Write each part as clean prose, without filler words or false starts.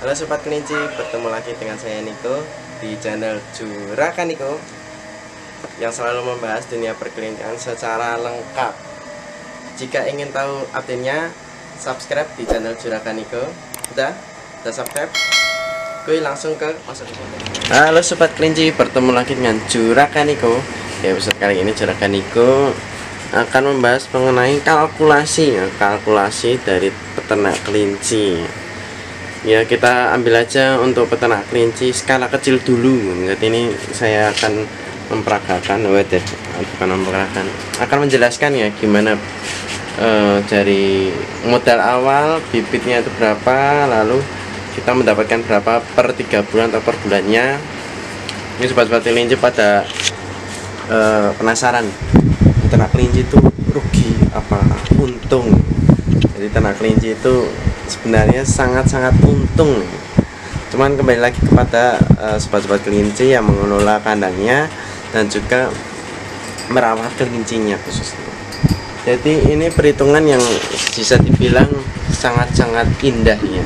Halo Sobat Kelinci, bertemu lagi dengan saya Niko di channel Juragan Niko yang selalu membahas dunia perkelincian secara lengkap. Jika ingin tahu update-nya, subscribe di channel Juragan Niko. Udah subscribe? Gue langsung ke masuk ke konten. Halo Sobat Kelinci, bertemu lagi dengan Juragan Niko. Di episode kali ini Juragan Niko akan membahas mengenai kalkulasi dari peternak kelinci. Ya, kita ambil aja untuk peternak kelinci skala kecil dulu. Jadi ini saya akan akan menjelaskan ya gimana dari modal awal, bibitnya itu berapa, lalu kita mendapatkan berapa per 3 bulan atau per bulannya. Ini sobat-sobat kelinci pada penasaran, peternak kelinci itu rugi apa untung? Jadi ternak kelinci itu sebenarnya sangat-sangat untung. Cuman kembali lagi kepada sobat-sobat kelinci yang mengelola kandangnya dan juga merawat kelincinya khususnya. Jadi ini perhitungan yang bisa dibilang sangat-sangat indah ya.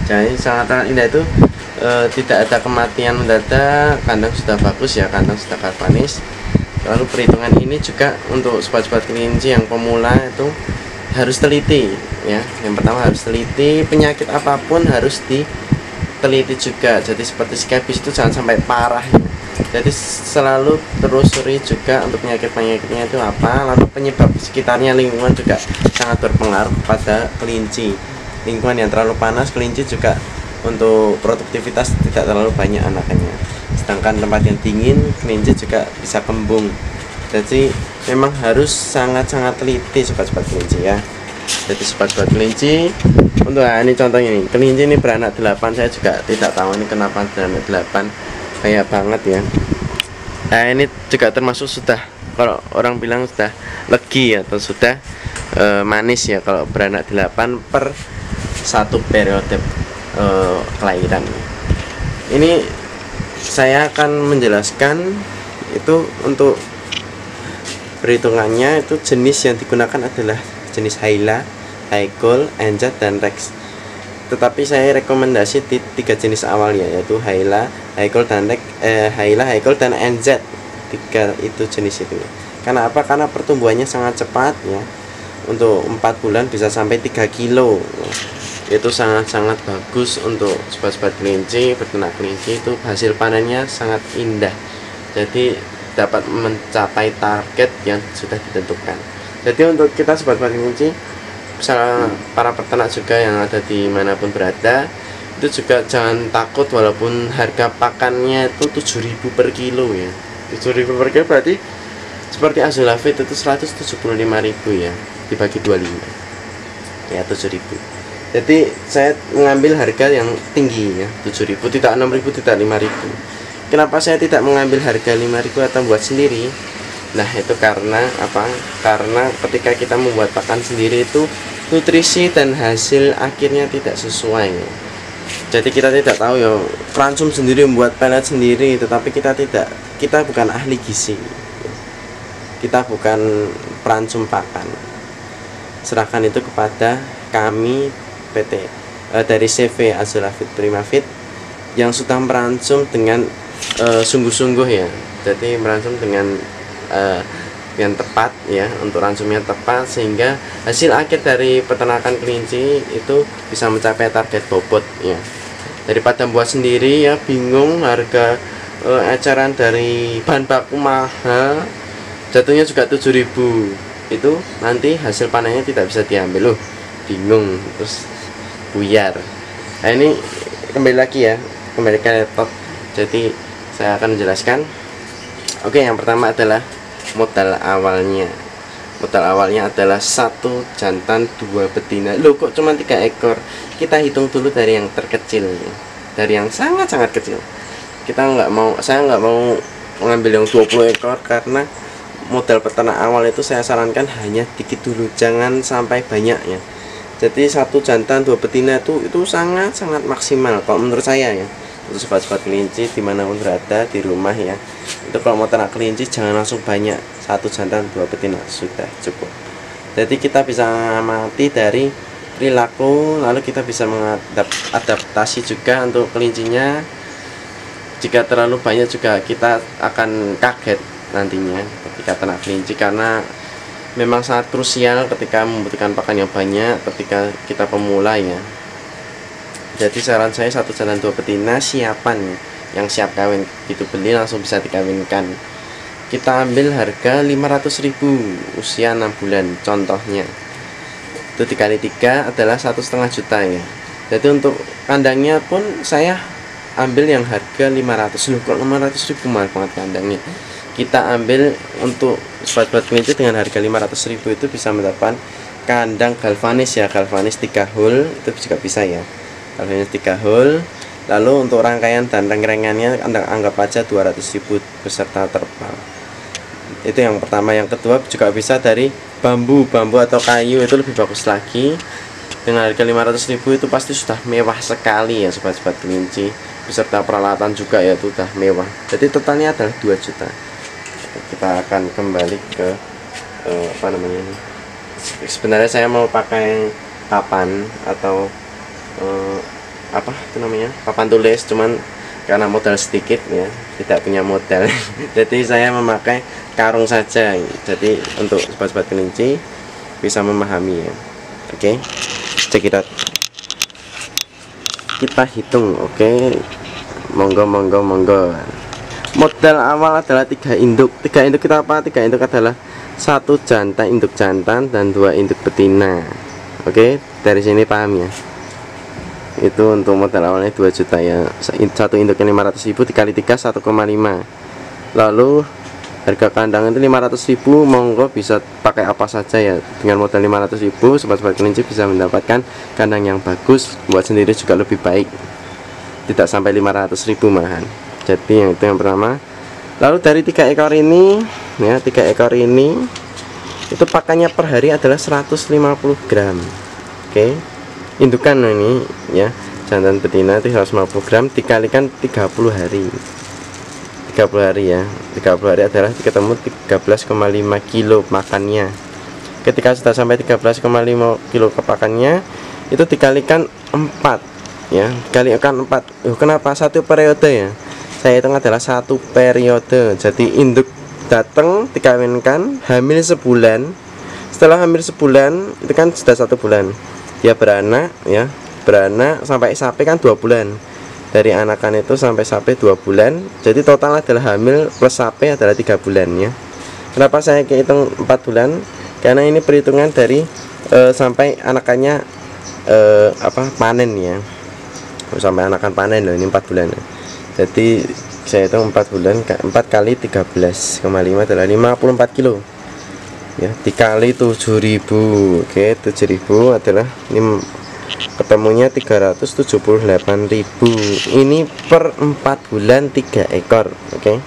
Jadi sangat indah itu tidak ada kematian mendadak, kandang sudah bagus ya, kandang sudah karpanis. Lalu perhitungan ini juga untuk sobat-sobat kelinci yang pemula itu harus teliti ya. Yang pertama harus teliti, penyakit apapun harus diteliti juga. Jadi seperti skabis itu jangan sampai parah ya. Jadi selalu telusuri juga untuk penyakitnya itu apa, lalu penyebab sekitarnya, lingkungan juga sangat berpengaruh pada kelinci. Lingkungan yang terlalu panas, kelinci juga untuk produktivitas tidak terlalu banyak anakannya. Sedangkan tempat yang dingin, kelinci juga bisa kembung. Jadi memang harus sangat-sangat teliti sobat-sobat kelinci ya. Jadi sobat-sobat kelinci, untuk ini contohnya nih, kelinci ini beranak 8. Saya juga tidak tahu ini kenapa beranak 8, kayak banget ya. Nah ini juga termasuk sudah, kalau orang bilang sudah legi atau sudah manis ya kalau beranak 8 per satu periode kelahiran. Ini saya akan menjelaskan itu untuk perhitungannya. Itu jenis yang digunakan adalah jenis Haila, Haikul, Enjat, dan Rex. Tetapi saya rekomendasi di 3 jenis awal ya, yaitu Haila, Haikul, dan Rex. Haila, Haikul, dan Enjat. 3 itu jenis itu. Karena apa? Karena pertumbuhannya sangat cepat ya. Untuk 4 bulan bisa sampai 3 kilo. Itu sangat-sangat bagus untuk sobat-sobat kelinci, peternak kelinci. Itu hasil panennya sangat indah. Jadi dapat mencapai target yang sudah ditentukan. Jadi untuk kita sobat-sobat kelinci, misalnya para peternak juga yang ada di manapun berada, itu juga jangan takut walaupun harga pakannya itu 7.000 per kilo ya. 7.000 per kilo berarti seperti Azulafit itu 175.000 ya, dibagi 25 ya, 7.000. Jadi saya mengambil harga yang tinggi ya, 7.000, tidak 6.000, tidak 5.000. Kenapa saya tidak mengambil harga 5.000 atau buat sendiri? Nah itu karena apa? Karena ketika kita membuat pakan sendiri itu nutrisi dan hasil akhirnya tidak sesuai. Jadi kita tidak tahu ya, ransum sendiri, membuat pelet sendiri, tetapi kita bukan ahli gizi, kita bukan peransum pakan. Serahkan itu kepada kami PT dari CV Azulafit Primafit yang sudah meransum dengan sungguh-sungguh ya. Jadi meransum dengan yang tepat ya, untuk ransumnya tepat sehingga hasil akhir dari peternakan kelinci itu bisa mencapai target bobot ya. Daripada buat sendiri ya bingung, harga eceran dari bahan baku mahal, jatuhnya juga 7.000, itu nanti hasil panennya tidak bisa diambil loh, bingung terus buyar. Nah ini kembali lagi ya, kembali ke laptop. Jadi saya akan menjelaskan. Oke, yang pertama adalah modal awalnya. Modal awalnya adalah 1 jantan 2 betina. Loh kok cuma 3 ekor? Kita hitung dulu dari yang terkecil, dari yang sangat-sangat kecil. Saya nggak mau mengambil yang 20 ekor karena modal peternak awal itu saya sarankan hanya dikit dulu, jangan sampai banyak ya. Jadi 1 jantan 2 betina itu sangat-sangat maksimal kalau menurut saya ya. Untuk sobat-sobat kelinci dimanapun berada di rumah ya, itu kalau mau ternak kelinci jangan langsung banyak, 1 jantan 2 betina sudah cukup. Jadi kita bisa amati dari perilaku, lalu kita bisa mengadaptasi juga untuk kelincinya. Jika terlalu banyak juga kita akan kaget nantinya ketika ternak kelinci, karena memang sangat krusial ketika membutuhkan pakan yang banyak ketika kita pemula ya. Jadi saran saya 1 jantan 2 betina siapan ya, yang siap kawin gitu beli langsung bisa dikawinkan. Kita ambil harga 500.000 usia 6 bulan contohnya, itu dikali 3 adalah 1,5 juta ya. Jadi untuk kandangnya pun saya ambil yang harga 500. Loh kok 500.000 mahal banget kandangnya. Kita ambil untuk sobat-sobat kelinci dengan harga 500.000 itu bisa mendapatkan kandang galvanis ya, galvanis 3 hole itu juga bisa ya, galvanis 3 hole. Lalu untuk rangkaian dan rengrengannya anggap aja 200.000 beserta terpal. Itu yang pertama. Yang kedua juga bisa dari bambu atau kayu, itu lebih bagus lagi. Dengan harga 500.000 itu pasti sudah mewah sekali ya sobat-sobat kelinci, beserta peralatan juga ya, itu sudah mewah. Jadi totalnya adalah 2 juta. Kita akan kembali ke apa namanya ini. Sebenarnya saya mau pakai papan atau apa itu namanya, papan tulis, cuman karena modal sedikit ya, tidak punya modal. Jadi saya memakai karung saja. Jadi untuk sobat-sobat kelinci bisa memahami ya. Oke, cekidot. Kita hitung, oke. Monggo. Modal awal adalah 3 induk. 3 induk kita apa? 3 induk adalah 1 jantan, induk jantan, dan 2 induk betina. Oke, dari sini paham ya. Itu untuk modal awalnya 2 juta ya. 1 induknya 500.000 dikali 3 1,5. Lalu harga kandang itu 500.000. Monggo bisa pakai apa saja ya. Dengan modal 500.000 sobat-sobat kelinci bisa mendapatkan kandang yang bagus, buat sendiri juga lebih baik. Tidak sampai 500.000 malahan. Jadi yang itu yang pertama. Lalu dari 3 ekor ini ya, 3 ekor ini itu pakannya per hari adalah 150 gram. Oke, indukan ini ya, jantan betina itu 150 gram dikalikan 30 hari. 30 hari ya, 30 hari adalah ketemu 13,5 kilo makannya. Ketika sudah sampai 13,5 kilo kepakannya, itu dikalikan 4 ya, dikalikan 4. Kenapa 1 periode ya? Saya hitung adalah 1 periode. Jadi induk datang dikawinkan, hamil sebulan. Setelah hamil sebulan itu kan sudah 1 bulan, dia beranak ya, beranak sampai sapi kan 2 bulan. Dari anakan itu sampai sapi 2 bulan. Jadi total adalah hamil plus sapi adalah 3 bulan ya. Kenapa saya hitung 4 bulan? Karena ini perhitungan dari sampai anakannya panen ya. Sampai anakan panen loh, ini 4 bulan ya. Jadi saya hitung 4 bulan, 4 kali 13,5 adalah 54 kilo ya, dikali 7.000. Oke, 7.000 adalah ini ketemunya 378.000. Ini per 4 bulan 3 ekor. Oke,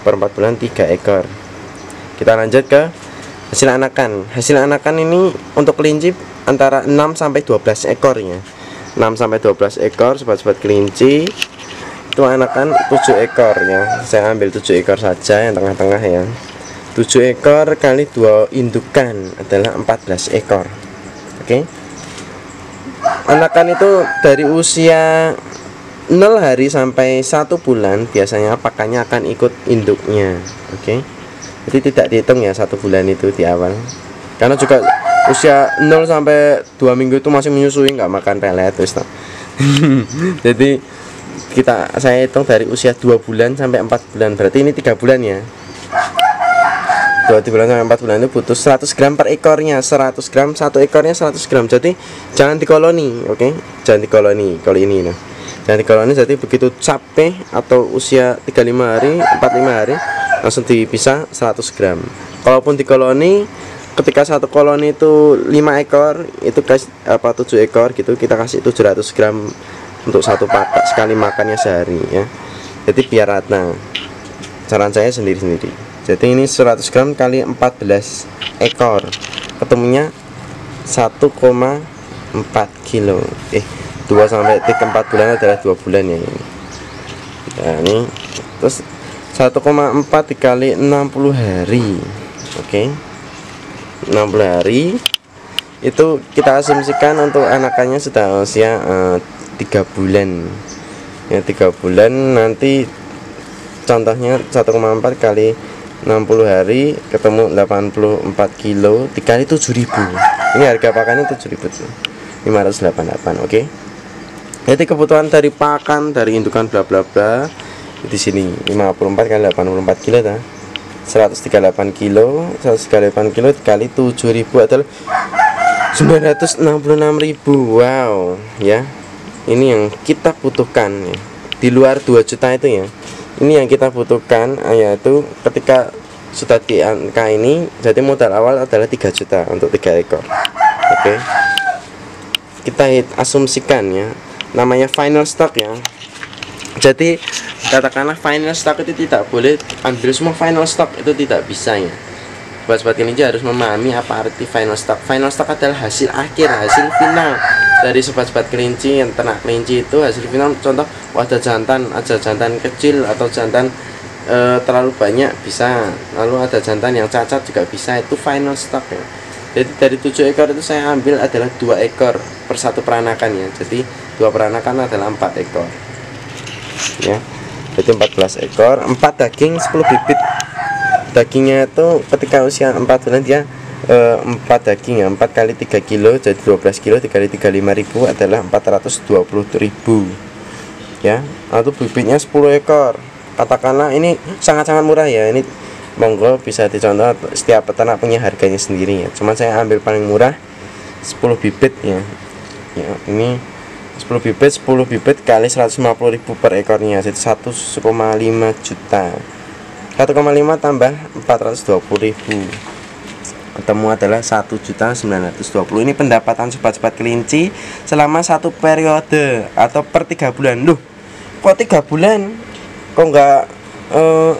per 4 bulan 3 ekor. Kita lanjut ke hasil anakan. Hasil anakan ini untuk kelinci antara 6 sampai 12 ekor ya. 6 sampai 12 ekor sobat-sobat kelinci. Itu anakan 7 ekor ya. Saya ambil 7 ekor saja yang tengah-tengah ya. 7 ekor kali 2 indukan adalah 14 ekor. Oke. Anakan itu dari usia 0 hari sampai 1 bulan biasanya pakannya akan ikut induknya. Oke. Jadi tidak dihitung ya 1 bulan itu di awal. Karena juga usia 0 sampai 2 minggu itu masih menyusui, nggak makan pelet terus. Jadi saya hitung dari usia 2 bulan sampai 4 bulan. Berarti ini 3 bulan ya. 2 bulan sampai 4 bulan itu butuh 100 gram per ekornya. 100 gram, 1 ekornya 100 gram. Jadi jangan dikoloni, oke? Jangan dikoloni, kalau ini nah. Jangan dikoloni, jadi begitu capek atau usia 35 hari, 45 hari langsung dipisah 100 gram. Kalaupun dikoloni, ketika satu koloni itu 5 ekor, itu 7 ekor gitu, kita kasih 700 gram untuk satu pakan sekali makannya sehari ya. Jadi biar rata. Saran saya sendiri-sendiri. Jadi ini 100 gram kali 14 ekor, ketemunya 1,4 kilo. 2 sampai 4 bulan adalah 2 bulan ya ini. Nah, ini terus 1,4 dikali 60 hari. Oke. 60 hari itu kita asumsikan untuk anakannya sudah usia 3 bulan ya, 3 bulan. Nanti contohnya 1,4 kali 60 hari ketemu 84 kilo dikali 7.000. Ini harga pakannya 7.588. Oke. Jadi kebutuhan dari pakan dari indukan bla bla bla di sini 54 kali 84 kilo dah. 138 kilo, 138 kilo dikali 7.000 adalah 966.000. Wow, ya. Ini yang kita butuhkan ya. Di luar 2 juta itu ya. Ini yang kita butuhkan, yaitu ketika sudah di angka ini, jadi modal awal adalah 3 juta untuk 3 ekor. Oke. Kita asumsikan ya, namanya final stock ya. Jadi katakanlah final stock itu tidak boleh ambil semua final stock, itu tidak bisa ya. Sobat kelinci harus memahami apa arti final stock. Final stock adalah hasil akhir, hasil final dari sobat-sobat kelinci yang ternak kelinci. Itu hasil final, contoh ada jantan kecil atau jantan terlalu banyak bisa, lalu ada jantan yang cacat juga bisa, itu final stock ya. Jadi dari 7 ekor itu saya ambil adalah 2 ekor per satu peranakan ya. Jadi 2 peranakan adalah 4 ekor ya. Jadi 14 ekor, 4 daging, 10 bibit. Dagingnya itu ketika usia 4 bulan dia 4 daging ya, 4 kali 3 kilo jadi 12 kilo dikali 35.000 adalah 420.000 ya. Atau bibitnya 10 ekor. Katakanlah ini sangat-sangat murah ya. Ini monggo bisa dicontoh, setiap peternak punya harganya sendiri ya. Cuman saya ambil paling murah 10 bibit ya. Ya, ini 10 bibit kali 150.000 per ekornya, jadi 1,5 juta. 1,5 tambah 420.000 ketemu adalah 1.920.000. Ini pendapatan sobat-sobat kelinci selama 1 periode atau per 3 bulan. Loh, kok 3 bulan? Kok enggak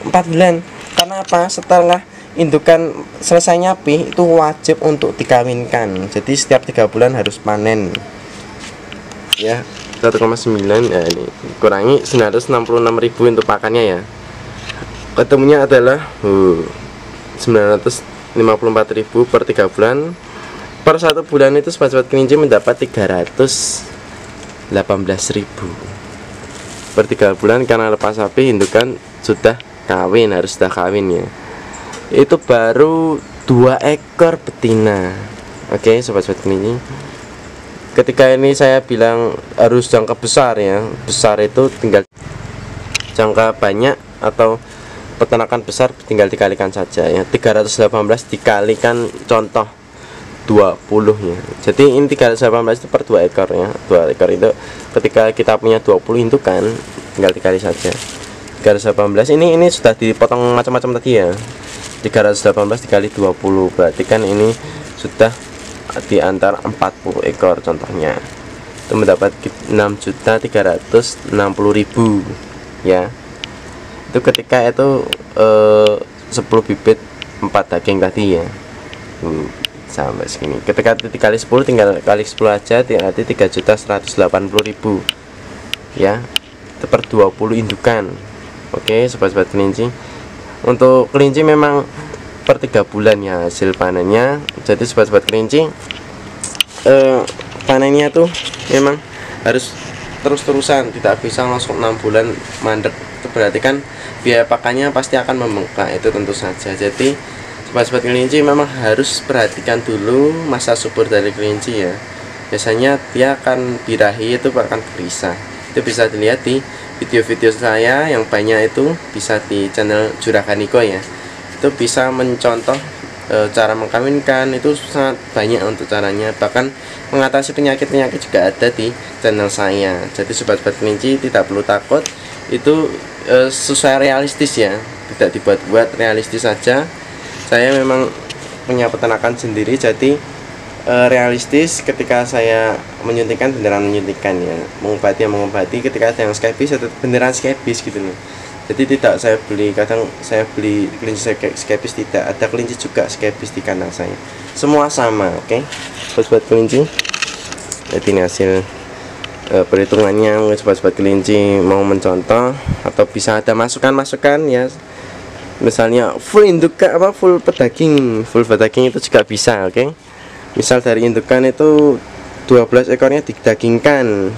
4 bulan? Karena apa? Setelah indukan selesai nyapi itu wajib untuk dikawinkan. Jadi setiap 3 bulan harus panen. Ya, 1,9 ya, ini kurangi 966.000 untuk pakannya ya. Ketemunya adalah 954.000 per 3 bulan. Per 1 bulan itu sobat-sobat kelinci mendapat 318.000 per 3 bulan, karena lepas sapi indukan sudah kawin, harus sudah kawin ya. Itu baru 2 ekor betina. Oke, sobat-sobat kelinci. Ketika ini saya bilang harus jangka besar ya. Besar itu tinggal jangka banyak atau peternakan besar tinggal dikalikan saja ya. 318 dikalikan contoh 20 ya. Jadi ini 318 itu per 2 ekor ya. 2 ekor itu ketika kita punya 20 indukan tinggal dikali saja. 318 ini sudah dipotong macam-macam tadi ya. 318 dikali 20 berarti kan ini sudah di antara 40 ekor contohnya. Itu mendapat 6.360.000 ya. Itu ketika itu 10 bibit 4 daging tadi ya. Sampai segini. Ketika dikali 10 tinggal kali 10 aja, berarti 3.180.000 ya. Itu per 20 indukan. Oke, sobat-sobat kelinci. Untuk kelinci memang per 3 bulan ya hasil panennya. Jadi sobat-sobat kelinci panennya tuh memang harus terus-terusan, tidak bisa langsung 6 bulan mandek. Itu berarti kan biaya pakannya pasti akan membengkak, itu tentu saja. Jadi sobat-sobat kelinci memang harus perhatikan dulu masa subur dari kelinci ya. Biasanya dia akan birahi, itu akan berisah. Itu bisa dilihat di video-video saya yang banyak, itu bisa di channel Juragan Niko ya. Itu bisa mencontoh cara mengkawinkan, itu sangat banyak untuk caranya. Bahkan mengatasi penyakit-penyakit juga ada di channel saya. Jadi sobat-sobat kelinci tidak perlu takut, itu sesuai realistis ya, tidak dibuat-buat, realistis saja. Saya memang punya peternakan sendiri, jadi realistis. Ketika saya menyuntikkan beneran menyuntikkan ya, mengobati. Ketika ada yang skeptis itu beneran skeptis gitu loh. Jadi tidak saya beli, kadang saya beli kelinci skeptis, tidak ada kelinci juga skeptis di kandang saya, semua sama. Oke, sobat kelinci. Jadi ini hasil perhitungannya. Sobat kelinci mau mencontoh atau bisa ada masukan ya, misalnya full induk full pedaging itu juga bisa. Oke, Misal dari indukan itu 12 ekornya didagingkan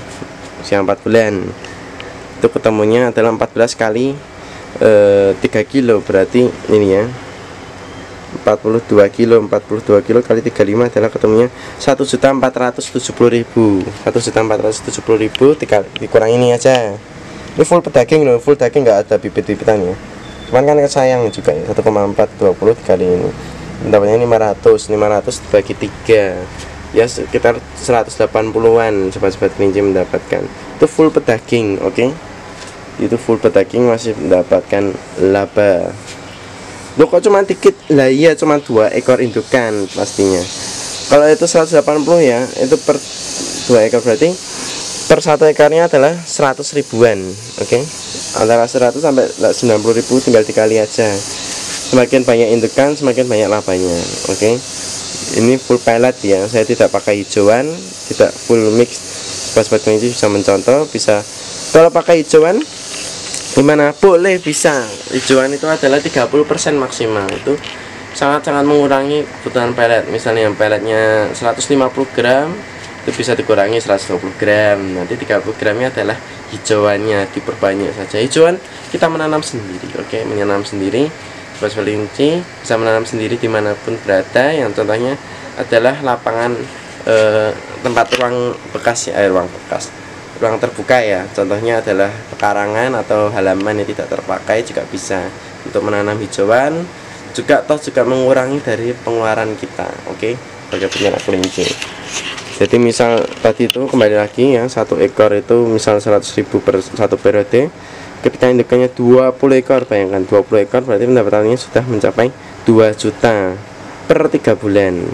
usia 4 bulan, itu ketemunya adalah 14 kali 3 kilo, berarti ini ya 42 kilo kali 35 adalah ketemunya 1.470.000. 1.470.000 dikurang ini aja. Ini full pedaging loh, full daging nggak ada bibit-bibitan ya. Cuman kan sayang juga ya, 1,420 kali ini mendapatnya 500 dibagi 3 ya sekitar 180-an sobat-sobat kelinci mendapatkan. Itu full pedaging, oke? Itu full pedaging masih mendapatkan laba. Loh kok cuma dikit? Lah iya cuma 2 ekor indukan pastinya. Kalau itu 180 ya, itu per 2 ekor berarti per 1 ekornya adalah 100 ribuan, oke? Antara 100 sampai 90 ribu, tinggal dikali aja. Semakin banyak indukan semakin banyak labanya, oke? Ini full pellet ya, saya tidak pakai hijauan, tidak full mix. Sobat-sobat kelinci bisa mencontoh, bisa kalau pakai hijauan gimana? Boleh, bisa. Hijauan itu adalah 30% maksimal. Itu sangat-sangat mengurangi kebutuhan pelet. Misalnya yang peletnya 150 gram, itu bisa dikurangi 120 gram. Nanti 30 gramnya adalah hijauannya, diperbanyak saja. Hijauan kita menanam sendiri, oke? Menanam sendiri. Sobat kelinci bisa menanam sendiri dimanapun berada. Yang contohnya adalah lapangan tempat ruang bekas ya, ruang terbuka ya, contohnya adalah pekarangan atau halaman yang tidak terpakai juga bisa untuk menanam hijauan, juga mengurangi dari pengeluaran kita, oke? Sebagai penyerap kelinci. Jadi misal tadi itu kembali lagi ya, 1 ekor itu misal 100.000 per 1 periode, ketika indukannya 20 ekor, bayangkan 20 ekor berarti pendapatannya sudah mencapai 2 juta per 3 bulan.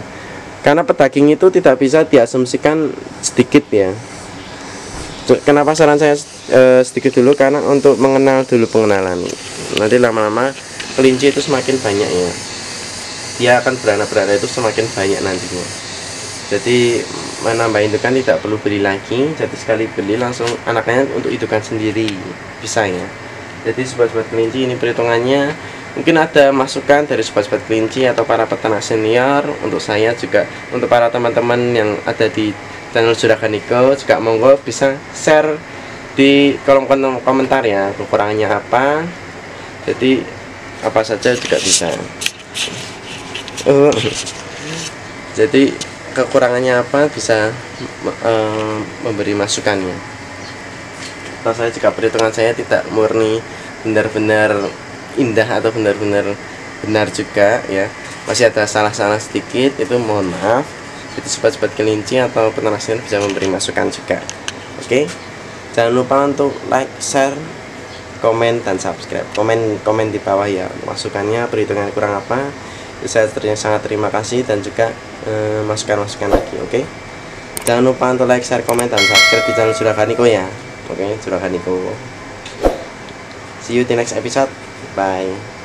Karena pedaging itu tidak bisa diasumsikan sedikit ya. Kenapa saran saya sedikit dulu? Karena untuk mengenal dulu pengenalan. Nanti lama-lama kelinci itu semakin banyak ya, dia akan beranak-beranak itu semakin banyak nantinya. Jadi menambah indukan tidak perlu beli lagi, jadi sekali beli langsung anaknya untuk indukan sendiri bisa ya. Jadi sobat-sobat kelinci ini perhitungannya. Mungkin ada masukan dari sobat-sobat kelinci atau para peternak senior, untuk saya juga, untuk para teman-teman yang ada di channel Juragan Niko juga monggo bisa share di kolom komentar ya, kekurangannya apa. Jadi apa saja juga bisa. Jadi kekurangannya apa bisa memberi masukannya. Nah, saya juga perhitungan saya tidak murni benar-benar indah atau benar-benar benar juga ya, masih ada salah-salah sedikit, itu mohon maaf. Jadi sobat-sobat kelinci atau peternak senior bisa memberi masukan juga, oke? Jangan lupa untuk like, share, komen, dan subscribe. Komen di bawah ya masukannya, perhitungan kurang apa. Saya sangat terima kasih, dan juga masukan-masukan lagi, oke? Jangan lupa untuk like, share, komen, dan subscribe di channel Juragan Niko ya, oke? Juragan Niko. See you di next episode. Bye.